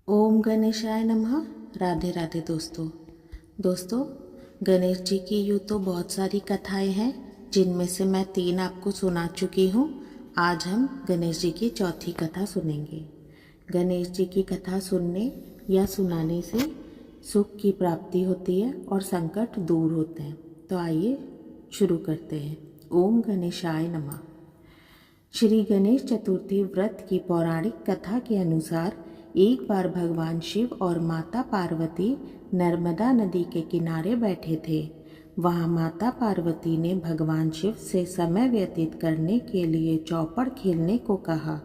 ओम गणेशाय नमः। राधे राधे दोस्तों, गणेश जी की यूँ तो बहुत सारी कथाएं हैं, जिनमें से मैं 3 आपको सुना चुकी हूँ। आज हम गणेश जी की चौथी कथा सुनेंगे। गणेश जी की कथा सुनने या सुनाने से सुख की प्राप्ति होती है और संकट दूर होते हैं। तो आइए शुरू करते हैं। ओम गणेशाय नमः। श्री गणेश चतुर्थी व्रत की पौराणिक कथा के अनुसार एक बार भगवान शिव और माता पार्वती नर्मदा नदी के किनारे बैठे थे। वहां माता पार्वती ने भगवान शिव से समय व्यतीत करने के लिए चौपड़ खेलने को कहा।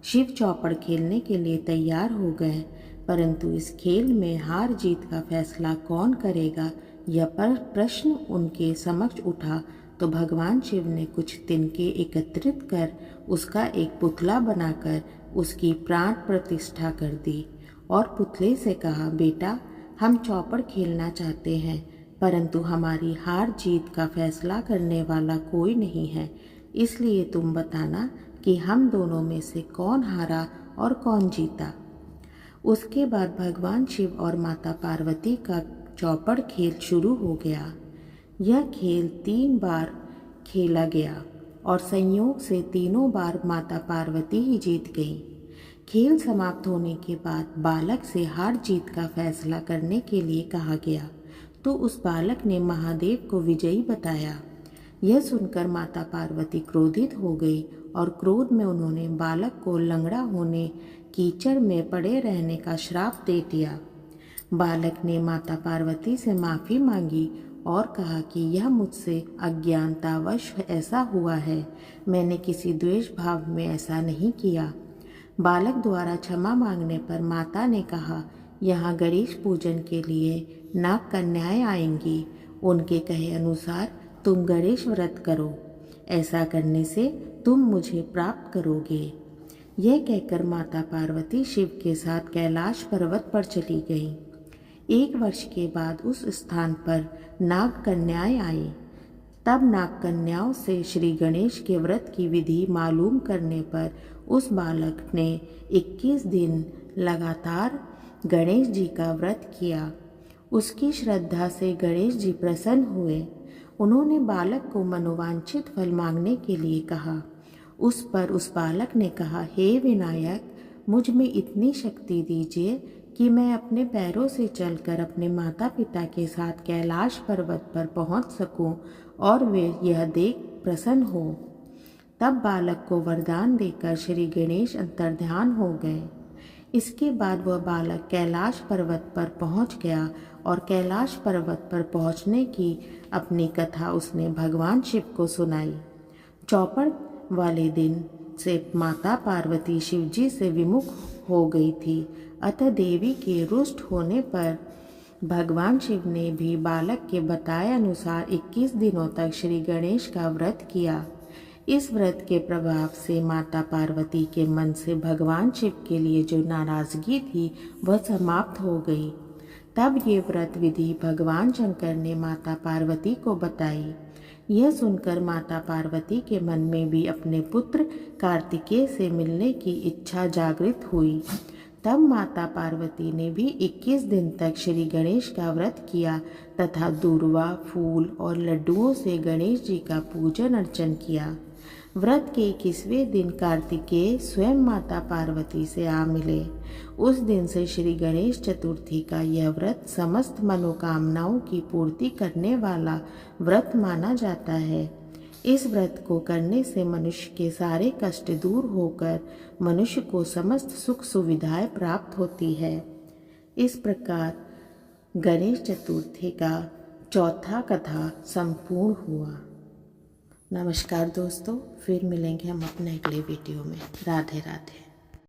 शिव चौपड़ खेलने के लिए तैयार हो गए, परंतु इस खेल में हार जीत का फैसला कौन करेगा, यह प्रश्न उनके समक्ष उठा। तो भगवान शिव ने कुछ तिनके एकत्रित कर उसका एक पुतला बनाकर उसकी प्राण प्रतिष्ठा कर दी और पुतले से कहा, बेटा, हम चौपड़ खेलना चाहते हैं, परंतु हमारी हार जीत का फैसला करने वाला कोई नहीं है, इसलिए तुम बताना कि हम दोनों में से कौन हारा और कौन जीता। उसके बाद भगवान शिव और माता पार्वती का चौपड़ खेल शुरू हो गया। यह खेल 3 बार खेला गया और संयोग से तीनों बार माता पार्वती ही जीत गई। खेल समाप्त होने के बाद बालक से हार जीत का फैसला करने के लिए कहा गया, तो उस बालक ने महादेव को विजयी बताया। यह सुनकर माता पार्वती क्रोधित हो गई और क्रोध में उन्होंने बालक को लंगड़ा होने, कीचड़ में पड़े रहने का श्राप दे दिया। बालक ने माता पार्वती से माफ़ी मांगी और कहा कि यह मुझसे अज्ञानतावश ऐसा हुआ है, मैंने किसी द्वेष भाव में ऐसा नहीं किया। बालक द्वारा क्षमा मांगने पर माता ने कहा, यहाँ गणेश पूजन के लिए नाग कन्याएं आएंगी, उनके कहे अनुसार तुम गणेश व्रत करो, ऐसा करने से तुम मुझे प्राप्त करोगे। यह कहकर माता पार्वती शिव के साथ कैलाश पर्वत पर चली गई। 1 वर्ष के बाद उस स्थान पर नाग कन्याएं आई। तब नाग कन्याओं से श्री गणेश के व्रत की विधि मालूम करने पर उस बालक ने 21 दिन लगातार गणेश जी का व्रत किया। उसकी श्रद्धा से गणेश जी प्रसन्न हुए। उन्होंने बालक को मनोवांछित फल मांगने के लिए कहा। उस पर उस बालक ने कहा, हे विनायक, मुझ में इतनी शक्ति दीजिए कि मैं अपने पैरों से चलकर अपने माता पिता के साथ कैलाश पर्वत पर पहुंच सकूं और वे यह देख प्रसन्न हो। तब बालक को वरदान देकर श्री गणेश अंतर्ध्यान हो गए। इसके बाद वह बालक कैलाश पर्वत पर पहुंच गया और कैलाश पर्वत पर पहुंचने की अपनी कथा उसने भगवान शिव को सुनाई। चौपड़ वाले दिन से माता पार्वती शिव जी से विमुख हो गई थी, अतः देवी के रुष्ट होने पर भगवान शिव ने भी बालक के बताए अनुसार 21 दिनों तक श्री गणेश का व्रत किया। इस व्रत के प्रभाव से माता पार्वती के मन से भगवान शिव के लिए जो नाराजगी थी वह समाप्त हो गई। तब ये व्रत विधि भगवान शंकर ने माता पार्वती को बताई। यह सुनकर माता पार्वती के मन में भी अपने पुत्र कार्तिकेय से मिलने की इच्छा जागृत हुई। तब माता पार्वती ने भी 21 दिन तक श्री गणेश का व्रत किया तथा दूर्वा, फूल और लड्डुओं से गणेश जी का पूजन अर्चन किया। व्रत के 21वें दिन कार्तिकेय स्वयं माता पार्वती से आ मिले। उस दिन से श्री गणेश चतुर्थी का यह व्रत समस्त मनोकामनाओं की पूर्ति करने वाला व्रत माना जाता है। इस व्रत को करने से मनुष्य के सारे कष्ट दूर होकर मनुष्य को समस्त सुख सुविधाएं प्राप्त होती है। इस प्रकार गणेश चतुर्थी का चौथा कथा संपूर्ण हुआ। नमस्कार दोस्तों, फिर मिलेंगे हम अपने अगले वीडियो में। राधे राधे।